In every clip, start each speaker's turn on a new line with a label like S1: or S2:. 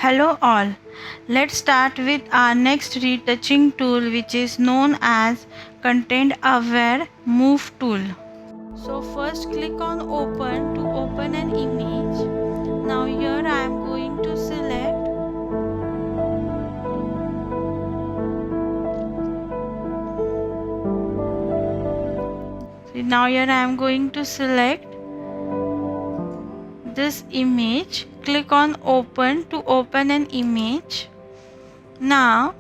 S1: Hello all. Let's start with our next retouching tool, which is known as Content Aware Move tool. So first click on open to open an image. Now here I am going to select this image. Click on open to open an image. Now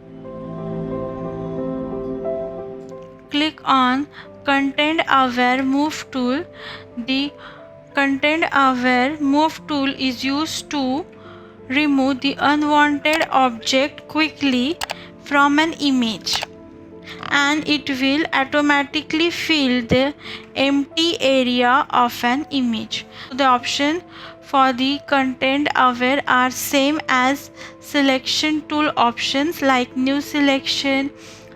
S1: click on Content Aware Move tool. The Content Aware Move tool is used to remove the unwanted object quickly from an image, and it will automatically fill the empty area of an image. The option for the content aware are same as selection tool options like new selection,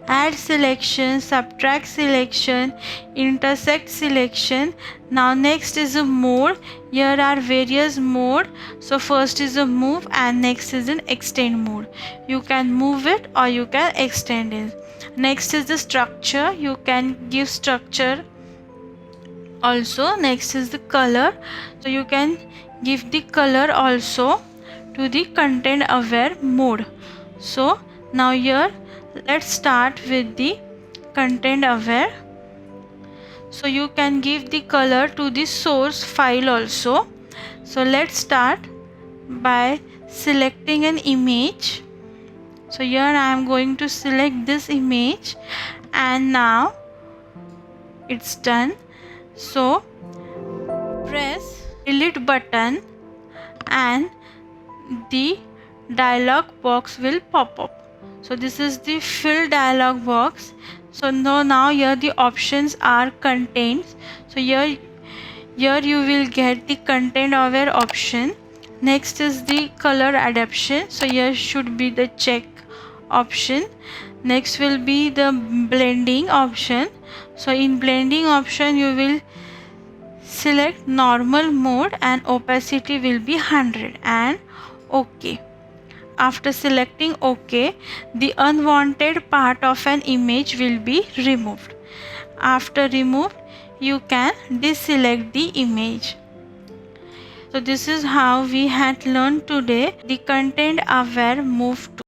S1: add selection, subtract selection, intersect selection. Now next is a mode. Here are various mode. So first is a move and next is an extend mode. You can move it or you can extend it. Next is the structure. You can give structure also. Next is the color. So you can give the color also to the content aware mode. So now here let's start with the content aware. So you can give the color to the source file also. So let's start by selecting an image. So here I am going to select this image, and now it's done. So press delete button and the dialog box will pop up. So this is the fill dialog box. So now here the options are contained. So here you will get the content aware option. Next is the color adaptation. So here should be the check option. Next will be the blending option. So in blending option you will select normal mode and opacity will be 100 and OK. After selecting OK, the unwanted part of an image will be removed. After removed, you can deselect the image. So this is how we had learned today the content aware move tool.